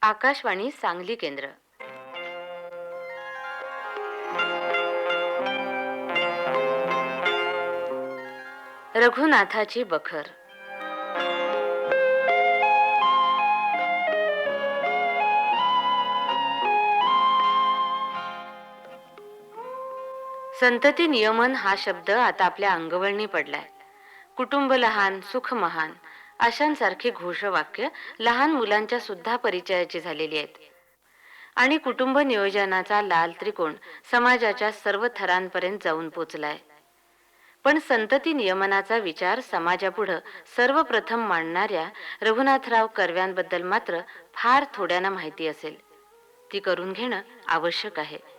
आकाशवाणी सांगली केंद्र. रघुनाथाची बखर. संतती नियमन हा शब्द आता आपल्या अंगवळणी पडलाय. कुटुंब लहान सुख महान अशांसारखी घोषवाक्य लहान मुलांच्या सुद्धा परिचयाची झालेली आहेत. आणि कुटुंब नियोजनाचा लाल त्रिकोण समाजाच्या सर्व थरांपर्यंत जाऊन पोचलाय. पण संतती नियमनाचा विचार समाजापुढं सर्वप्रथम मांडणाऱ्या रघुनाथराव कर्व्यांबद्दल मात्र फार थोड्यांना माहिती असेल. ती करून घेणं आवश्यक आहे.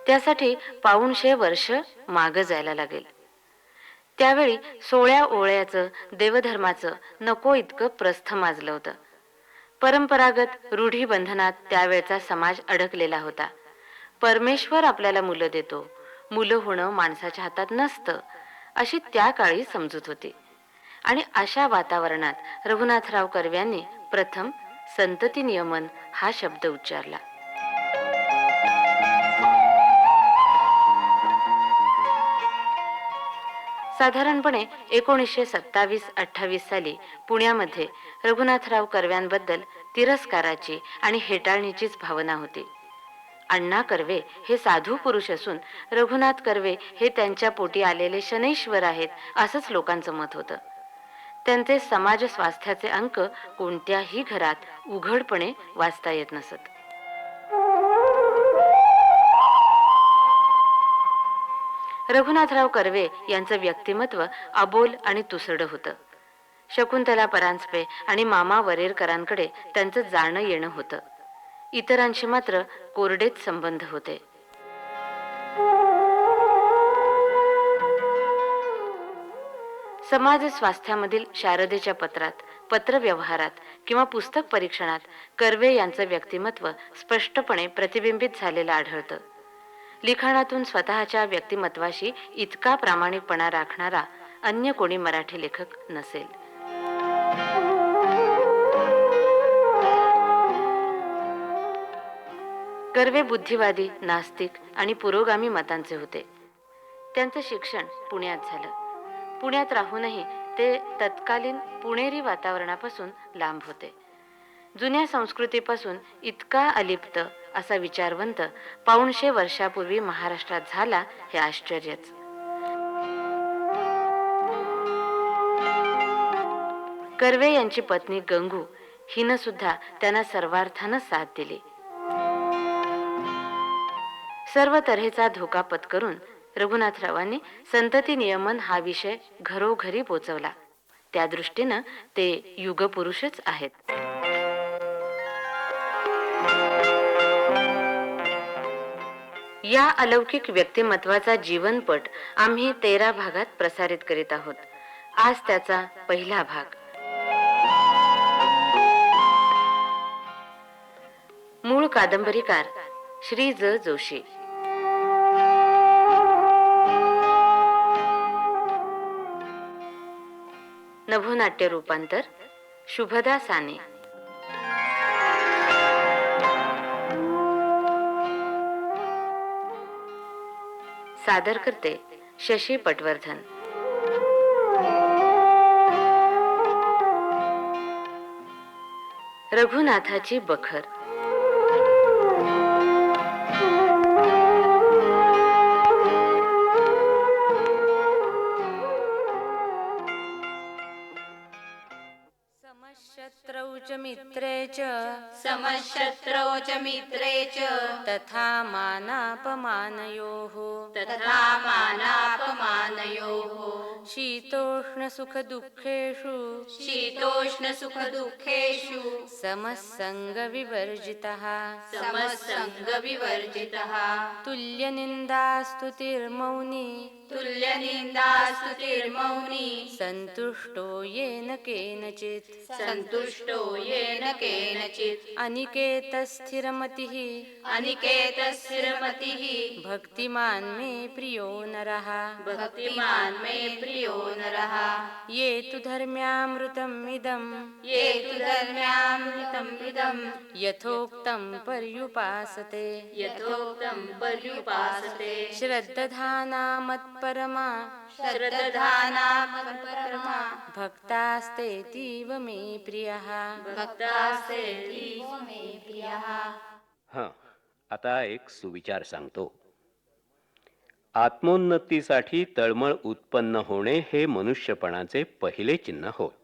त्यासाठी पाऊणशे वर्ष मागं जायला लागेल. त्यावेळी 16 ओळ्याचं देवधर्माचं नको इतकं प्रस्थ माजलं होतं. परंपरागत रूढीबंधनात त्यावेळचा समाज अडकलेला होता. परमेश्वर आपल्याला मुलं देतो, मुलं होणं माणसाच्या हातात नसतं, अशी त्या काळी समजूत होती. आणि अशा वातावरणात रघुनाथराव कर्व्यांनी प्रथम संतती नियमन हा शब्द उच्चारला. साधारणपणे 1927-28 साली पुण्यामध्ये रघुनाथराव कर्व्यांबद्दल तिरस्काराची आणि हेटाळणीचीच भावना होती. अण्णा कर्वे हे साधू पुरुष असून रघुनाथ कर्वे हे त्यांच्या पोटी आलेले शनैश्वर आहेत असंच लोकांचं मत होतं. त्यांचे समाज स्वास्थ्याचे अंक कोणत्याही घरात उघडपणे वाचता येत नसत. रघुनाथराव कर्वे यांचं व्यक्तिमत्व अबोल आणि तुसडं होतं. शकुंतला परांजपे आणि मामा वरेरकरांकडे त्यांचं जाणं येणं होतं. इतरांशी मात्र कोरडेच संबंध होते. समाज स्वास्थ्यामधील शारदेच्या पत्रात, पत्रव्यवहारात किंवा पुस्तक परीक्षणात कर्वे यांचं व्यक्तिमत्व स्पष्टपणे प्रतिबिंबित झालेलं आढळतं. लिखाणातून स्वतःच्या व्यक्तिमत्वाशी इतका प्रामाणिकपणा राखणारा अन्य कोणी मराठी लेखक नसेल. कर्वे बुद्धिवादी, नास्तिक आणि पुरोगामी मतांचे होते. त्यांचं शिक्षण पुण्यात झालं. पुण्यात राहूनही ते तत्कालीन पुणेरी वातावरणापासून लांब होते. जुन्या संस्कृतीपासून इतका अलिप्त असा विचारवंत पाऊणशे वर्षापूर्वी महाराष्ट्रात झाला हे आश्चर्यच. कर्वे यांची पत्नी गंगू हिनं सुद्धा त्यांना सर्वार्थानं साथ दिली. सर्व तऱ्हेचा धोका पत्करून रघुनाथरावांनी संतती नियमन हा विषय घरोघरी पोचवला. त्या दृष्टीनं ते युगपुरुषच आहेत. या अलौकिक व्यक्तिमत्वाचा जीवनपट आम्ही 13 भागात प्रसारित करीत आहोत. आज त्याचा पहिला भाग. मूळ कादंबरीकार श्री ज. जोशी. नभोनाट्य रूपांतर शुभदा साने. सादर करते शशी पटवर्धन. रघुनाथाची बखर. समशत्रौ च मित्रे च समशत्रौ च मित्रे च तथा मानापमानयोः शीतोष्णसुखदुःखेषु समसंगविवर्जितः तुल्यनिन्दास्तुतिर्मौनी संतुष्टो येन केनचित् अनिकेतस्थिरमतिः भक्तिमान् मे प्रियो नरः ये तु धर्म्यामृतमिदं ये तु धर्म्यामृतमिदं यथोक्तं पर्युपासते यथोक्तं पर्युपासते श्रद्दधाना मत्परमा श्रद्धाना मत्परमा भक्तास्तेतीव मे प्रियः भक्तास्तेतीव मे प्रियः. हां, आता एक सुविचार सांगतो. आत्मोन्नतीसाठी तळमळ उत्पन्न होणे हे मनुष्यपणाचे पहिले चिन्ह होय.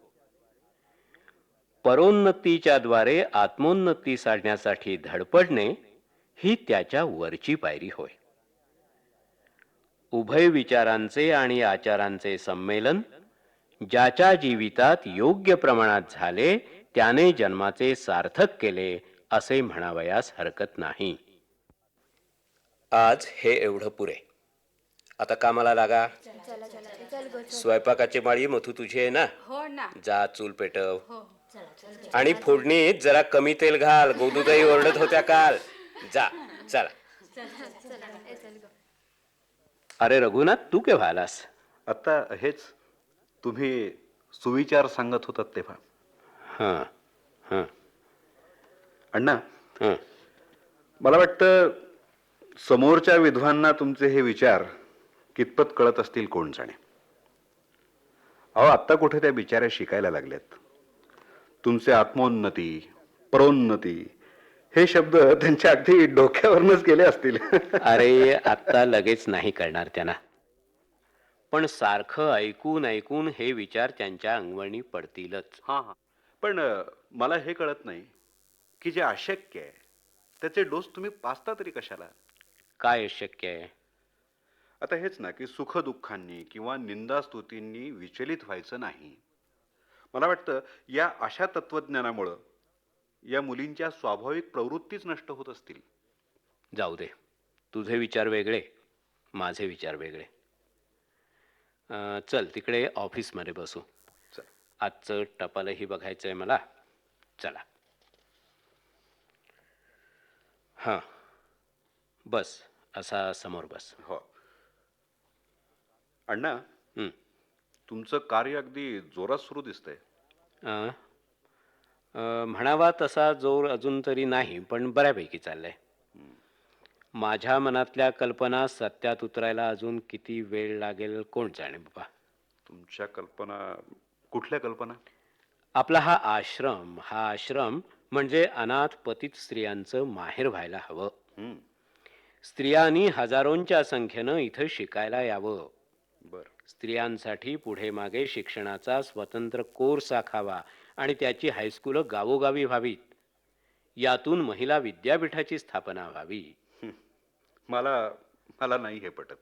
परोन्नतीच्या द्वारे आत्मोन्नती साधण्यासाठी धडपडणे ही त्याच्या वरची पायरी होय. उभय विचारांचे आणि आचारांचे संमेलन ज्याच्या जीवितात योग्य प्रमाणात झाले त्याने जन्माचे सार्थक केले असे म्हणावयास हरकत नाही. आज हे एवढं पुरे. आता कामाला लागा. स्वयंपाकाची माळी मथू तुझी आहे ना? हो ना. जा चूल पेटव. आणि फोडणीत जरा कमी तेल घाल. गोदूताई ओरडत होत्या काल. जा चला. अरे रघुनाथ, तू केव्हा आलास? आता हेच तुम्ही सुविचार सांगत होतात तेव्हा. हां हां अण्णा, हां. मला वाटतं समोरच्या विद्वांना तुमचे हे विचार कितपत कळत असतील कोण जाणे. अहो, आत्ता कुठे त्या बिचाऱ्या शिकायला लागल्यात. तुमचे आत्मोन्नती, परोन्नती हे शब्द त्यांच्या अगदी डोक्यावरनच गेले असतील. अरे आत्ता लगेच नाही कळणार त्यांना, पण सारखं ऐकून ऐकून हे विचार त्यांच्या अंगवळणी पडतीलच. हां हां. पण मला हे कळत नाही की जे अशक्य आहे त्याचे डोस तुम्ही पाचता तरी कशाला? काय शक्य आहे? आता हेच ना की सुखदुःखांनी किंवा निंदास्तुतींनी विचलित व्हायचं नाही. मला वाटतं या अशा तत्वज्ञानामुळं या मुलींच्या स्वाभाविक प्रवृत्तीच नष्ट होत असतील. जाऊ दे, तुझे विचार वेगळे, माझे विचार वेगळे. चल तिकडे ऑफिसमध्ये बसू. चल. आजचं टपालही बघायचं आहे मला. चला. हां, बस असा समोर बस. हो अण्णा, हं. तुमचं कार्य अगदी जोरात सुरू दिसतंय. अं, म्हणावा तसा जोर अजून तरी नाही, पण बऱ्यापैकी चाललंय. माझ्या मनातल्या कल्पना सत्यात उतरायला अजून किती वेळ लागेल कोण जाणे बाबा. तुमच्या कल्पना? कुठल्या कल्पना? आपला हा आश्रम म्हणजे अनाथ पतित स्त्रियांचं माहेर व्हायला हवं. हं, स्त्रियांनी हजारोंच्या संख्येनं इथं शिकायला यावं. बर. स्त्रियांसाठी पुढे मागे शिक्षणाचा स्वतंत्र कोर्स आखावा आणि त्याची हायस्कूलं गावोगावी व्हावीत. यातून महिला विद्यापीठाची स्थापना व्हावी. मला मला नाही हे पटत.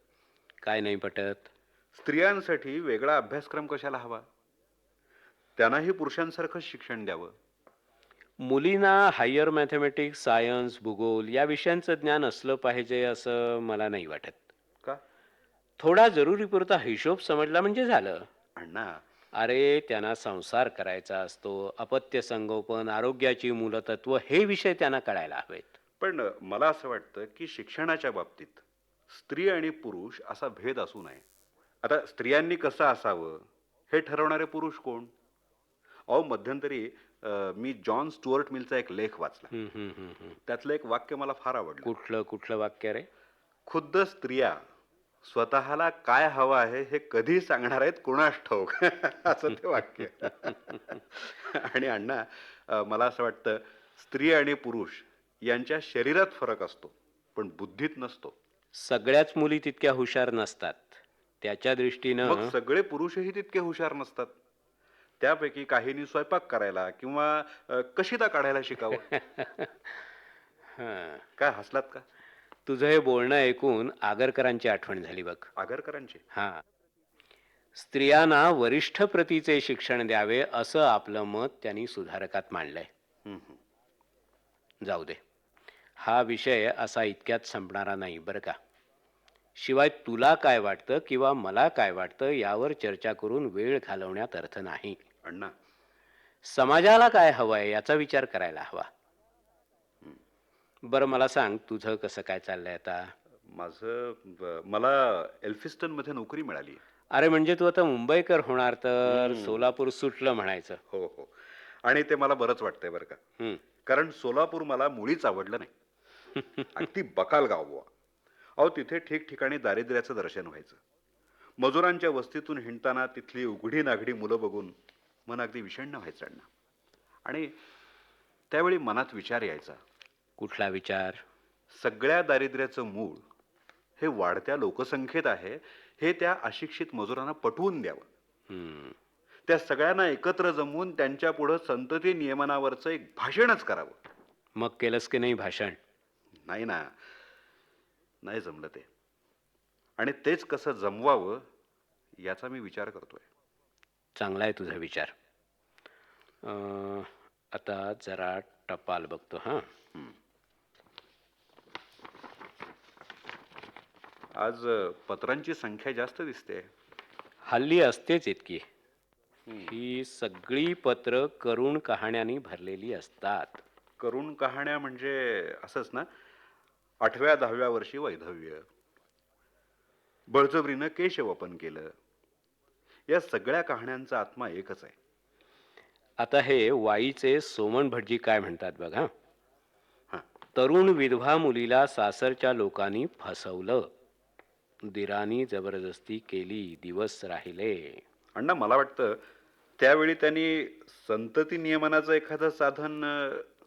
काय नाही पटत? स्त्रियांसाठी वेगळा अभ्यासक्रम कशाला हवा? त्यांनाही पुरुषांसारखं शिक्षण द्यावं. मुलींना हायर मॅथमॅटिक्स, सायन्स, भूगोल या विषयांचं ज्ञान असलं पाहिजे असं मला नाही वाटत. का? थोडा जरुरीपुरता हिशोब समजला म्हणजे झालं. अण्णा, अरे त्यांना संसार करायचा असतो, अपत्य संगोपन, आरोग्याची मूलतत्व हे विषय त्यांना कळायला हवेत. पण मला असं वाटतं की शिक्षणाच्या बाबतीत स्त्री आणि पुरुष असा भेद असू नये. आता स्त्रियांनी कसं असावं हे ठरवणारे पुरुष कोण? अहो, मध्यंतरी मी जॉन स्टुअर्ट मिलचा एक लेख वाचला. हम्म, हम्म, हम्म, हम्म. त्यातलं एक वाक्य मला फार आवडलं. कुठलं कुठलं वाक्य रे? खुद्द स्त्रिया स्वतःला काय हवं आहे हे कधी सांगणार आहेत कुणास ठाऊक. असं ते वाक्य. आणि अण्णा, मला असं वाटतं स्त्री आणि पुरुष यांच्या शरीरात फरक असतो पण बुद्धीत नसतो. सगळ्याच मुली तितक्या हुशार नसतात. त्याच्या मग दृष्टीनं सगळे पुरुषही तितके हुशार नसतात. त्यापैकी काहींनी स्वयंपाक करायला किंवा कशिदा काढायला शिकावं. हां. काय हसलात का? तुझं हे बोलणं ऐकून आगरकरांची आठवण झाली बघ. आगरकरांचे? हां. स्त्रियांना वरिष्ठ प्रतीचे शिक्षण द्यावे असं आपलं मत त्यांनी सुधारकात मांडलंय. हं, हं. जाऊ दे, हा विषय असा इतक्यात संपणारा नाही बरं का. शिवाय तुला काय वाटतं किंवा मला काय वाटतं यावर चर्चा करून वेळ घालवण्यात अर्थ नाही. अण्णा, समाजाला काय हवंय याचा विचार करायला हवा. बरं मला सांग, तुझं कसं काय चाललंय आता? मला एल्फिस्टन मध्ये नोकरी मिळाली. अरे म्हणजे तू आता मुंबईकर होणार तर सोलापूर सुटलं म्हणायचं. हो हो. आणि ते मला बरंच वाटतंय बरं का. हं. कारण सोलापूर मला मुळीच आवडलं नाही. अगदी बकाल गाव बुवा. अहो तिथे ठिकठिकाणी दारिद्र्याचं दर्शन व्हायचं. मजुरांच्या वस्तीतून हिंडताना तिथली उघडी नागडी मुलं बघून मन अगदी विषण्ण व्हायचं अण्णा. आणि त्यावेळी मनात विचार यायचा, कुठला विचार? सगळ्या दारिद्र्याचं मूळ हे वाढत्या लोकसंख्येत आहे, हे त्या अशिक्षित मजुरांना पटवून द्यावं. हं. त्या सगळ्यांना एकत्र जमवून त्यांच्या पुढं संतती नियमनावरचं एक भाषणच करावं. मग केलंस की नाही भाषण? नाही ना, नाही जमलं ते. आणि तेच कसं जमवावं याचा मी विचार करतोय. चांगला आहे तुझा विचार. आता जरा टपाल बघतो हां. आज पत्रांची संख्या जास्त दिसते. हल्ली असतेच इतकी. ही सगळी पत्र करुण कहाण्यांनी भरलेली असतात. करुण कहाण्या म्हणजे असंच ना, 8व्या-10व्या वर्षी वैधव्य, बळजबरीनं केशवपन केलं, या सगळ्या कहाण्यांचा आत्मा एकच आहे. आता हे वाईचे सोमन भटजी काय म्हणतात बघा. हां. तरुण विधवा मुलीला सासरच्या लोकांनी फसवलं, दिरानी जबरदस्ती केली, दिवस राहिले. अण्णा मला वाटतं त्यावेळी त्यांनी संतती नियमनाचं एखादं साधन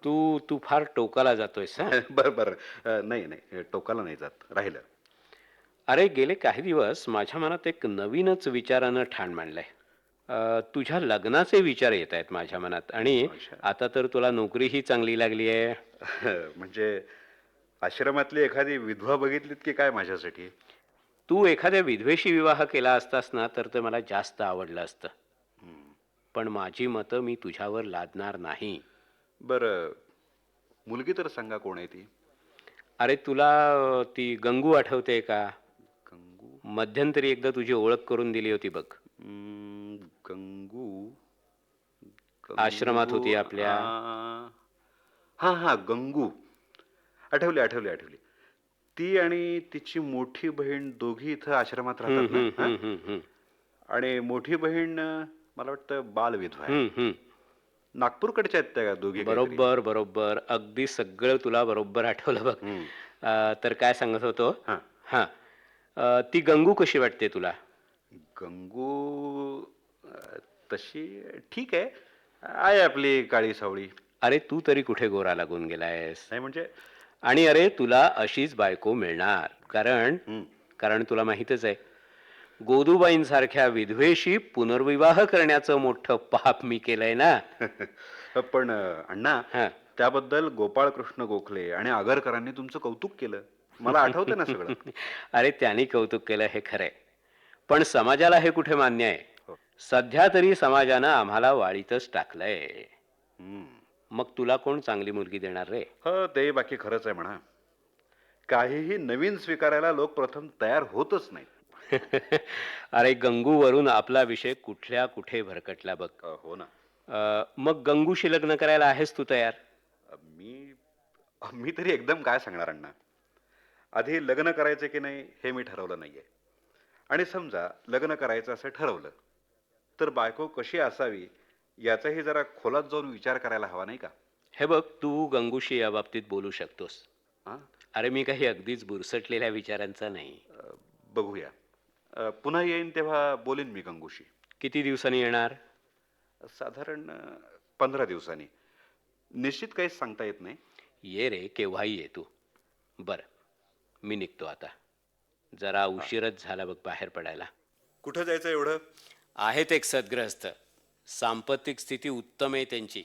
तू तू फार टोकाला जातोयस हा. बरं बरं, नाही नाही, टोकाला नाही जात, राहिलं. अरे गेले काही दिवस माझ्या मनात एक नवीनच विचारानं ठाण मांडलंय. तुझ्या लग्नाचे विचार येत आहेत माझ्या मनात. आणि अच्छा. आता तर तुला नोकरीही चांगली लागली आहे. म्हणजे आश्रमातली एखादी विधवा बघितलीत की काय माझ्यासाठी? तू एखाद्या विधवेशी विवाह केला असतास ना तर ते मला जास्त आवडलं असतं. पण माझी मतं मी तुझ्यावर लादणार नाही. बरं, मुलगी तर सांगा कोण आहे ती? अरे तुला ती गंगू आठवते का? गंगू? मध्यंतरी एकदा तुझी ओळख करून दिली होती बघ. गंगू? आश्रमात होती आपल्या. हां हां, गंगू. आठवली आठवली आठवली. ती आणि तिची मोठी बहीण दोघी इथं आश्रमात राहतात ना? हां? आणि मोठी बहीण मला वाटतं बालविधवा आहे. नागपूरकडच्या आहेत त्या दोघी काहीतरी. बरोबर बरोबर, अगदी सगळं तुला बरोबर आठवलं बघ. तर काय सांगत होतो. हां. हां. ती गंगू कशी वाटते तुला? गंगू तशी ठीक आहे. आहे आपली काळी सावळी. अरे तू तरी कुठे गोरा लागून गेलायस. नाही म्हणजे आणि अरे तुला अशीच बायको मिळणार. कारण हं. कारण तुला माहीतच आहे, गोदूबाईंसारख्या विधवेशी पुनर्विवाह करण्याचं मोठं पाप मी केलंय ना. पण अण्णा, हां. त्याबद्दल गोपाळकृष्ण गोखले आणि आगरकरांनी तुमचं कौतुक केलं. मला आठवतं ना सगळं. अरे त्यांनी कौतुक केलं हे खरंय, पण समाजाला हे कुठे मान्य आहे. हो. सध्या तरी समाजानं आम्हाला वाळीतच टाकलंय. हं. मग तुला कोण चांगली मुलगी देणार रे? हो, ते बाकी खरंच आहे म्हणा. काहीही नवीन स्वीकारायला लोक प्रथम तयार होतच नाहीत. अरे गंगूवरून आपला विषय कुठल्या कुठे भरकटला बघ. हो ना. मग गंगूशी लग्न करायला आहेस तू तयार? मी मी तरी एकदम काय सांगणार अण्णा. आधी लग्न करायचं की नाही हे मी ठरवलं नाहीये. आणि समजा लग्न करायचं असं ठरवलं तर बायको कशी असावी याचाही जरा खोलात जाऊन विचार करायला हवा नाही का? हे बघ, तू गंगूशी या बाबतीत बोलू शकतोस. हां. अरे मी काही अगदीच बुरसटलेल्या विचारांचा नाही. बघूया. पुन्हा येईन तेव्हा बोलेन मी गंगूशी. किती दिवसांनी येणार? साधारण 15 दिवसांनी. निश्चित काहीच सांगता येत नाही. ये रे, केव्हाही ये तू. बरं, मी निघतो आता. जरा उशीरच झाला बघ बाहेर पडायला. कुठं जायचं एवढं? आहेत एक सद्ग्रस्त, सांपत्तिक स्थिती उत्तम आहे त्यांची.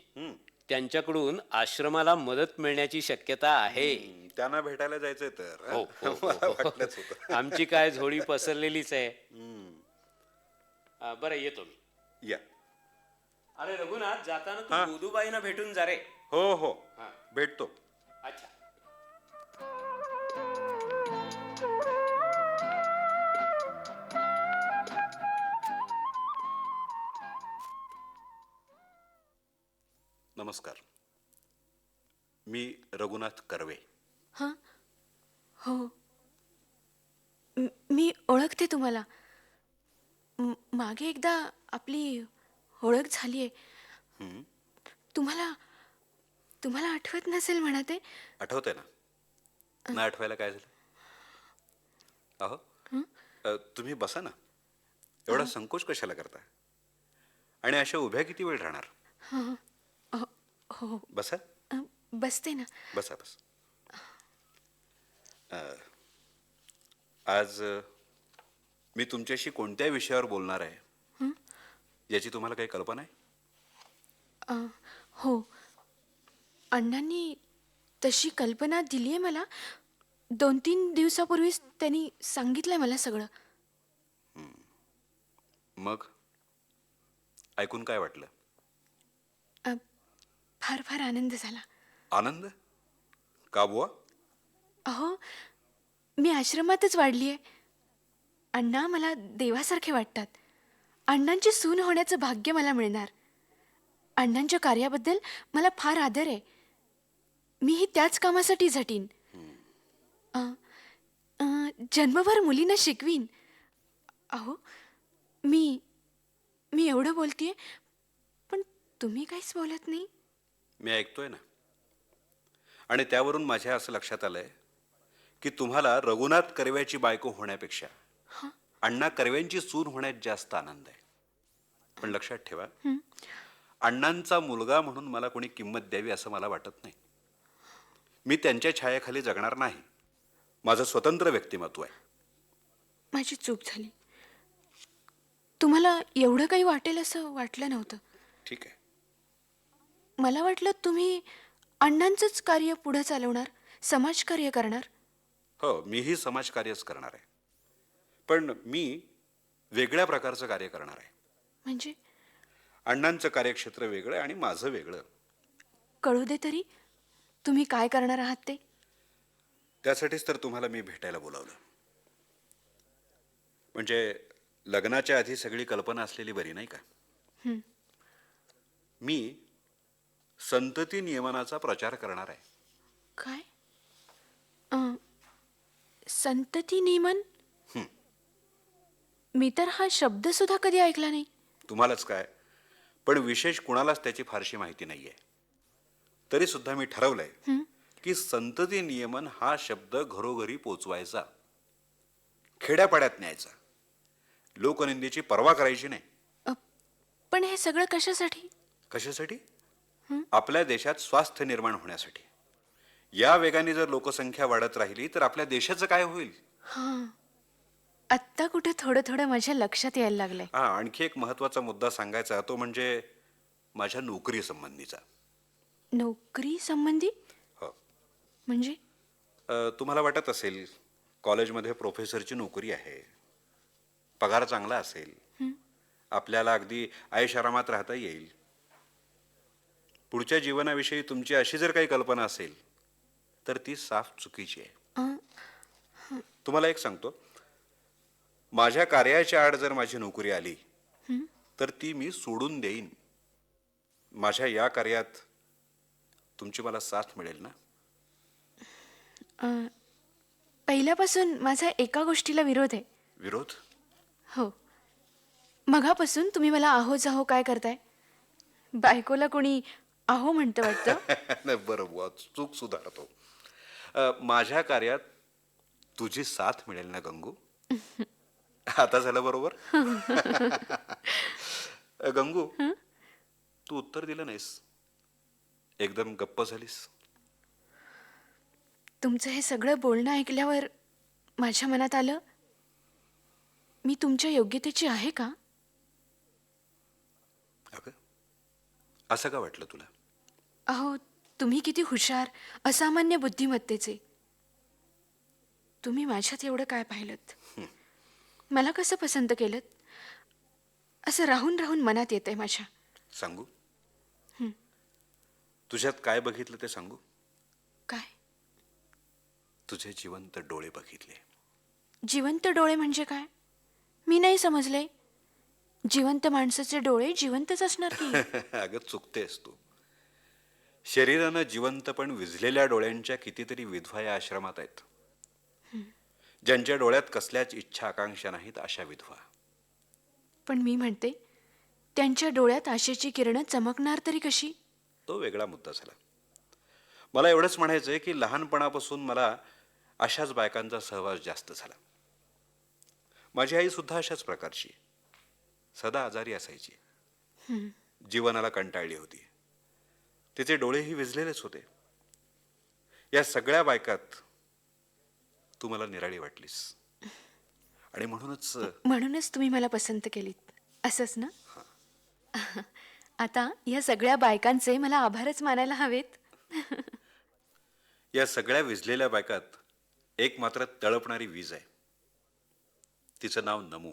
त्यांच्याकडून आश्रमाला मदत मिळण्याची शक्यता आहे. त्यांना भेटायला जायचंय तर. हो, हो, हो, मला हो. वाटलंच होतं. आमची काय झोळी पसरलेलीच आहे. बरं येतो मी. या. अरे रघुनाथ, जाताना तू गोदूबाईंना भेटून जा रे. हो हो, भेटतो. अच्छा. नमस्कार. मी रघुनाथ कर्वे. हां हो मी ओळखते तुम्हाला. मागे एकदा आपली ओळख झाली आहे. हं, तुम्हाला तुम्हाला आठवत नसेल म्हणा ते. आठवतंय ना? नाही आठवायला काय झालं? अहो, तुम्ही बसा ना. एवढा संकोच कशाला करता? आणि अशा उभ्या किती वेळ राहणार? हो, बसा. बसते ना. बसा बस. आज मी तुमच्याशी कोणत्या विषयावर बोलणार आहे याची तुम्हाला काही कल्पना आहे? हो, अण्णांनी तशी कल्पना दिली आहे मला. 2-3 दिवसापूर्वीच त्यांनी सांगितलंय मला सगळं. मग ऐकून काय वाटलं? फार फार आनंद झाला. आनंद? का बुवा? अहो, मी आश्रमातच वाढली आहे. अण्णा मला देवासारखे वाटतात. अण्णांची सून होण्याचं भाग्य मला मिळणार. अण्णांच्या कार्याबद्दल मला फार आदर आहे. मीही त्याच कामासाठी झटीन. जन्मभर मुलींना शिकवीन. अहो, मी एवढं बोलतेय, पण तुम्ही काहीच बोलत नाही. मी ऐकतोय ना. आणि त्यावरून माझ्या असं लक्षात आलंय की तुम्हाला रघुनाथ कर्व्याची बायको होण्यापेक्षा अण्णा कर्व्यांची सून होण्यात जास्त आनंद आहे. पण लक्षात ठेवा, अण्णांचा मुलगा म्हणून मला कोणी किंमत द्यावी असं मला वाटत नाही. मी त्यांच्या छायाखाली जगणार नाही. माझं स्वतंत्र व्यक्तिमत्व आहे. माझी चूक झाली. तुम्हाला एवढं काही वाटेल असं वाटलं नव्हतं. ठीक आहे. मला वाटलं तुम्ही अण्णांचंच कार्य पुढे चालवणार, समाजकार्य करणार. हो, मीही समाजकार्यच करणार आहे. पण मी वेगळ्या प्रकारचं कार्य करणार आहे. म्हणजे अण्णांचं कार्यक्षेत्र वेगळं आणि माझं वेगळं. कळू दे तरी, तुम्ही काय करणार आहात ते. त्यासाठीच तर तुम्हाला मी भेटायला बोलावलं. म्हणजे लग्नाच्या आधी सगळी कल्पना असलेली बरी, नाही का? मी संतती नियमनाचा प्रचार करणार आहे. काय? संतती नियमन? मी तर हा शब्द सुद्धा कधी ऐकला नाही. तुम्हालाच काय, पण विशेष कुणालाच त्याची फारशी माहिती नाहीये. तरी सुद्धा मी ठरवलंय की संतती नियमन हा शब्द घरोघरी पोचवायचा, खेड्यापाड्यात न्यायचा, लोकनिंदेची पर्वा करायची नाही. पण हे सगळं कशासाठी? कशासाठी? आपल्या देशात स्वास्थ्य निर्माण होण्यासाठी. या वेगाने जर लोकसंख्या वाढत राहिली तर आपल्या देशाचं काय होईल? आत्ता कुठे थोडं थोडं माझ्या लक्षात यायला लागलंय. आणखी एक महत्वाचा मुद्दा सांगायचा, तो म्हणजे माझ्या नोकरी संबंधीचा. नोकरी संबंधी? हो. म्हणजे तुम्हाला वाटत असेल कॉलेजमध्ये प्रोफेसरची नोकरी आहे, पगार चांगला असेल, आपल्याला अगदी ऐशारामात राहता येईल. पुढच्या जीवनाविषयी तुमची अशी जर काही कल्पना असेल तर ती साफ चुकीची आहे. तुम्हाला एक सांगतो, माझ्या कार्याच्या आड जर माझी नोकरी आली तर ती मी सोडून देईन. माझ्या या कार्यात तुमची मला साथ मिळेल ना? पहिल्यापासून माझा एका गोष्टीला विरोध आहे. विरोध? हो, मघापासून तुम्ही मला आहो जाहो काय करताय? बायकोला कोणी आहो म्हणतं वाटतं. नाही, बरं बुवा, चूक सुधारतो. माझ्या कार्यात तुझी साथ मिळेल ना गंगू? आता झालं बरोबर? गंगू, तू उत्तर दिलं नाहीस, एकदम गप्प झालीस. तुमचं हे सगळं बोलणं ऐकल्यावर माझ्या मनात आलं, मी तुमच्या योग्यतेची आहे का? अगं, असं का वाटलं तुला? अहो, तुम्ही किती हुशार, असामान्य बुद्धिमत्तेचे. तुम्ही माझ्यात एवढं काय पाहिलंत? मला कसं पसंत केलं? असं राहून राहून मनात येतंय माझ्या. सांगू? तुझ्यात काय बघितलं ते सांगू? काय? तुझे जिवंत डोळे बघितले. जिवंत डोळे म्हणजे काय? मी नाही समजले. जिवंत माणसाचे डोळे जिवंतच असणार की? अगं, चुकतेस तू. शरीरानं जिवंत पण विझलेल्या डोळ्यांच्या कितीतरी विधवा या आश्रमात आहेत. ज्यांच्या डोळ्यात कसल्याच इच्छा आकांक्षा नाहीत, अशा विधवा. पण मी म्हणते त्यांच्या डोळ्यात आशेची किरणं चमकणार तरी कशी? तो वेगळा मुद्दा झाला. मला एवढंच म्हणायचं आहे की लहानपणापासून मला अशाच बायकांचा सहवास जास्त झाला. माझी आई सुद्धा अशाच प्रकारची, सदा आजारी असायची, जीवनाला कंटाळली होती. तिचे डोळेही विझलेलेच होते. या सगळ्या बायकात तू मला निराळी वाटलीस आणि म्हणूनच तुम्ही मला पसंत केलीत, असंच ना? आता या सगळ्या बायकांचे मला आभारच मानायला हवेत. या सगळ्या विझलेल्या बायकात एक मात्र तळपणारी वीज आहे. तिचं नाव नमू.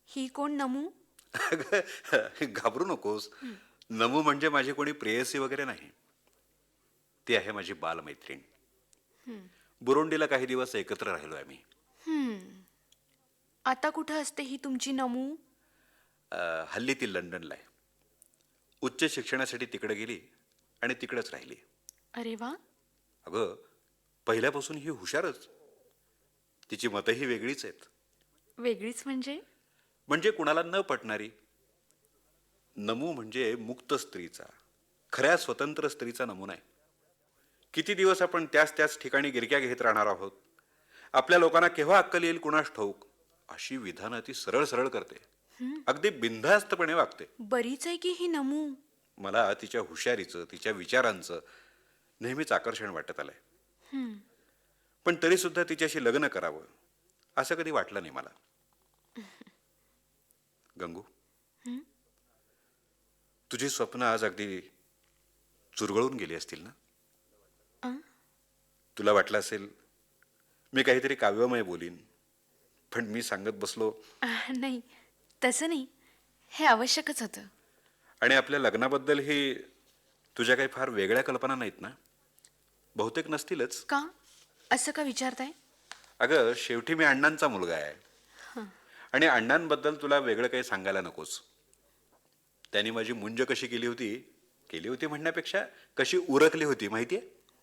ही कोण नमू? अगं, घाबरू नकोस. नमू म्हणजे माझी कोणी प्रेयसी वगैरे नाही. ती आहे माझी बालमैत्रीण. बुरुंडीला काही दिवस एकत्र राहिलो आम्ही. आता कुठं असते ही तुमची नमू? हल्ली ती लंडनला आहे. उच्च शिक्षणासाठी तिकडे गेली आणि तिकडेच राहिली. अरे वा. अगं, पहिल्यापासून ही हुशारच. तिची मतंही वेगळीच आहेत. वेगळीच म्हणजे? म्हणजे कुणाला न पटणारी. नमू म्हणजे मुक्त स्त्रीचा, खऱ्या स्वतंत्र स्त्रीचा नमुना आहे. किती दिवस आपण त्याच ठिकाणी गिरक्या घेत राहणार आहोत? आपल्या लोकांना केव्हा अक्कल येईल कुणास ठाऊक, अशी विधानं ती सरळ सरळ करते. अगदी बिनधास्तपणे वागते. बरीच आहे की ही नमू. मला तिच्या हुशारीचं, तिच्या विचारांचं नेहमीच आकर्षण वाटत आलंय. पण तरी सुद्धा तिच्याशी लग्न करावं असं कधी वाटलं नाही मला. गंगू, तुझी स्वप्न आज अगदी चुरगळून गेली असतील ना? तुला वाटलं असेल मी काहीतरी काव्यमय बोलीन, पण मी सांगत बसलो. नाही, तसं नाही. हे आवश्यकच होतं. आणि आपल्या लग्नाबद्दलही तुझ्या काही फार वेगळ्या कल्पना नाहीत ना? बहुतेक नसतीलच. का? असं का विचारताय? अगं, शेवटी मी अण्णांचा मुलगा आहे आणि अण्णांबद्दल तुला वेगळं काही सांगायला नकोस. त्यांनी माझी मुंज कशी केली होती म्हणण्यापेक्षा कशी उरकली होती माहितीये?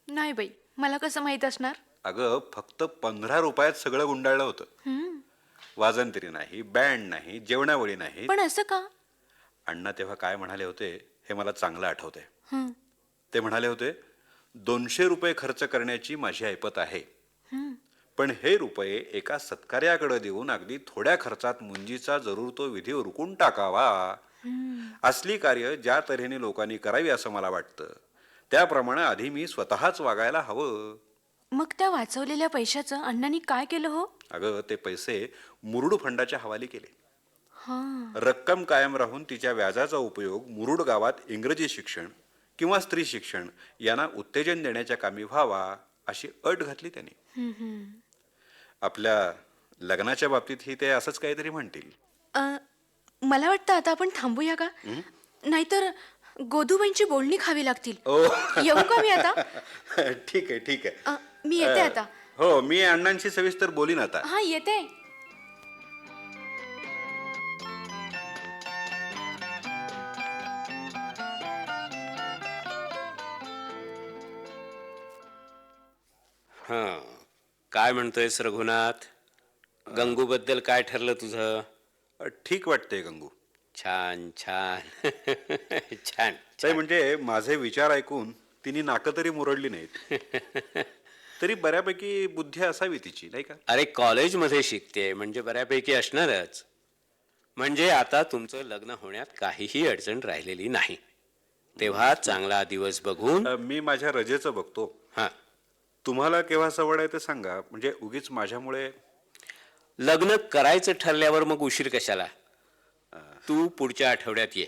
नाही बाई, मला कसं माहीत असणार? अगं, फक्त 15 रुपयात सगळं गुंडाळलं होतं. वाजंत्री नाही, बँड नाही, जेवणावळी नाही. पण असं का? अण्णा तेव्हा काय म्हणाले होते हे मला चांगलं आठवतंय. ते म्हणाले होते, 200 रुपये खर्च करण्याची माझी ऐपत आहे, पण हे रुपये एका सत्कार्याकडे देऊन अगदी थोड्या खर्चात मुंजीचा जरूर तो विधी उरकून टाकावा. असली कार्य ज्या तऱ्हेने लोकांनी करावी असं मला वाटतं, त्याप्रमाणे आधी मी स्वतःच वागायला हवं. मग त्या वाचवलेल्या पैशाचं अण्णांनी काय केलं हो? अगं, ते पैसे मुरुड फंडाच्या हवाली केले. रक्कम कायम राहून तिच्या व्याजाचा उपयोग मुरुड गावात इंग्रजी शिक्षण किंवा स्त्री शिक्षण यांना उत्तेजन देण्याच्या कामी व्हावा अशी अट घातली त्यांनी. आपल्या लग्नाच्या बाबतीतही ते असंच काहीतरी म्हणतील. मला वाटतं आता आपण थांबूया का? नाहीतर गोदूबाईंची बोलणी खावी लागतील. येऊ का मी आता? ठीक आहे. मी येते आता. हो, मी अण्णांशी सविस्तर बोलीन आता. हा, येते. हां, काय म्हणतोयस रघुनाथ? गंगूबद्दल काय ठरलं तुझं? ठीक वाटतंय गंगू. छान छान छान. ते म्हणजे माझे विचार ऐकून तिने नाकं तरी मुरडली नाहीत. तरी बऱ्यापैकी बुद्धी असावी तिची, नाही का? अरे, कॉलेजमध्ये शिकते म्हणजे बऱ्यापैकी असणारच. म्हणजे आता तुमचं लग्न होण्यात काहीही अडचण राहिलेली नाही. तेव्हा चांगला दिवस बघून मी माझ्या रजेचं बघतो. हां, तुम्हाला केव्हा सवड आहे ते सांगा, म्हणजे उगीच माझ्यामुळे. लग्न करायचं ठरल्यावर मग उशीर कशाला? तू पुढच्या आठवड्यात ये.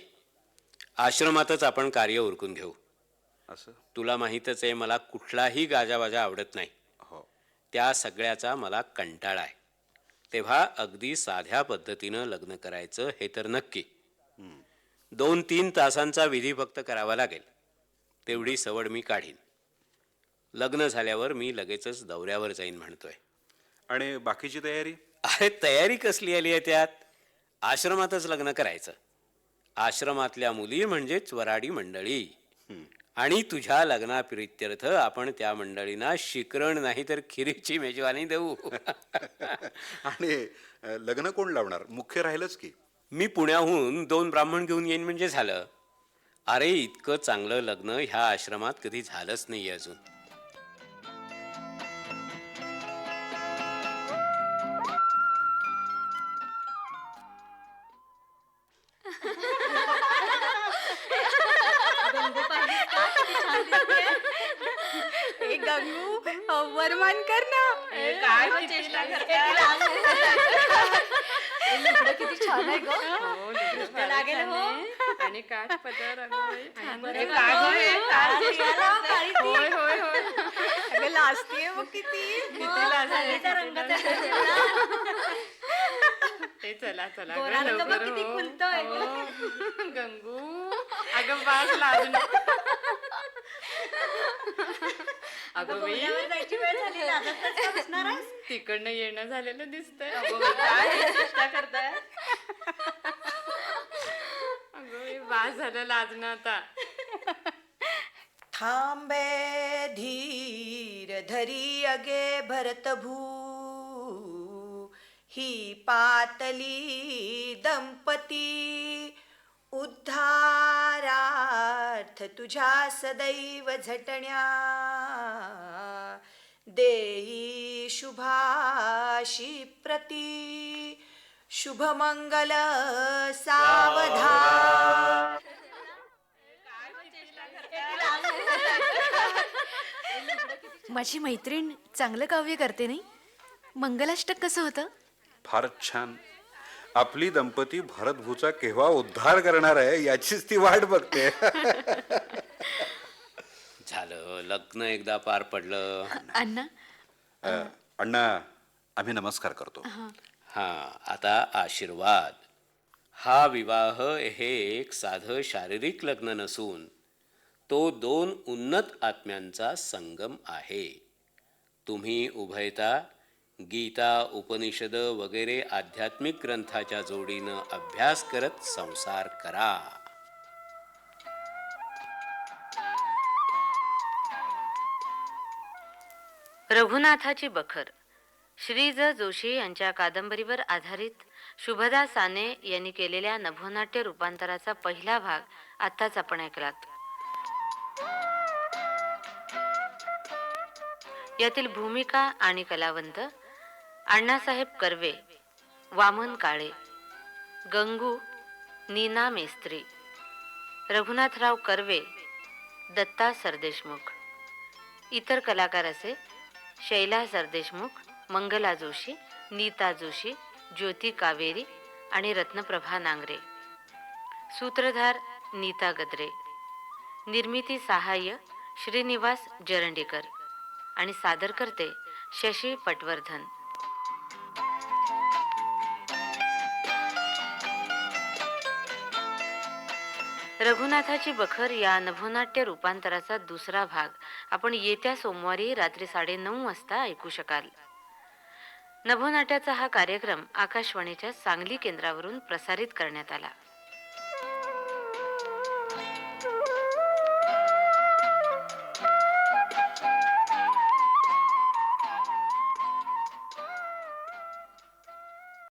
आश्रमातच आपण कार्य उरकून घेऊ. असं? तुला माहीतच आहे, मला कुठलाही गाजावाजा आवडत नाही. हो. त्या सगळ्याचा मला कंटाळा आहे. तेव्हा अगदी साध्या पद्धतीनं लग्न करायचं हे तर नक्की. 2-3 तासांचा विधी फक्त करावा लागेल. तेवढी सवड मी काढीन. लग्न झाल्यावर मी लगेचच दौऱ्यावर जाईन म्हणतोय. आणि बाकीची तयारी? अरे, तयारी कसली आली आहे त्यात? आश्रमातच लग्न करायचं. आश्रमातल्या मुली म्हणजेच वराडी मंडळी. आणि तुझ्या लग्नाप्रित्यर्थ आपण त्या मंडळींना शिकरण नाही तर खिरीची मेजवानी देऊ. आणि लग्न कोण लावणार? मुख्य राहिलंच की. मी पुण्याहून 2 ब्राह्मण घेऊन येईन म्हणजे झालं. अरे इतकं चांगलं लग्न ह्या आश्रमात कधी झालंच नाही अजून. गंगू वरमान कर ना. काय चेष्टा किती छान आहे ग. लागेल हो. आणि काठ पदर होय होय होय. लाजतीये मग किती. चला चला गोरा रंग बघ किती खुलतोय. गंगू अगं बास लाजून. अगं बाई जायची वेळ झाली. लाजत बसणार आहेस. तिकडनं येणं झालेलं दिसतंय. काय चेष्टा करताय. अगं बाई बास झालं लाजणं आता. थांबे धीर धरी अगे भरतभू ही पातली दंपती उद्धारार्थ तुझ्या सदैव झटण्या देई शुभाशी प्रती शुभमंगल सावधान. माझी मैत्रीण चांगलं काव्य करते नाही. मंगलाष्टक कसं होतं. फारच छान. आपली दंपती भरतभूचा केव्हा उद्धार करणार आहे याचीच ती वाट बघते. झालं लग्न एकदा पार पडलं. अण्णा अण्णा आम्ही नमस्कार करतो. हा आता आशीर्वाद. हा विवाह हे एक साधं शारीरिक लग्न नसून तो 2 उन्नत आत्म्यांचा संगम आहे. तुम्ही उभयता गीता उपनिषद वगैरे आध्यात्मिक ग्रंथाच्या जोडीनं अभ्यास करत संसार करा. रघुनाथाची बखर श्री ज. जोशी यांच्या कादंबरीवर आधारित शुभदा साने यांनी केलेल्या नभोनाट्य रूपांतराचा पहिला भाग आत्ताच आपण ऐकलात. यातील भूमिका आणि कलावंत अण्णासाहेब कर्वे, वामन काळे, गंगू नीना मेस्त्री, रघुनाथराव कर्वे, दत्ता सरदेशमुख. इतर कलाकार असे शैला सरदेशमुख, मंगला जोशी, नीता जोशी, ज्योती कावेरी आणि रत्नप्रभा नांगरे. सूत्रधार नीता गद्रे. निर्मिती सहाय्य श्रीनिवास जरंडीकर आणि सादर करते शशी पटवर्धन. रघुनाथाची बखर या नभोनाट्य रूपांतराचा दुसरा भाग आपण येत्या सोमवारी रात्री 9:30 वाजता ऐकू शकाल. नभोनाट्याचा हा कार्यक्रम आकाशवाणीच्या सांगली केंद्रावरून प्रसारित करण्यात आला.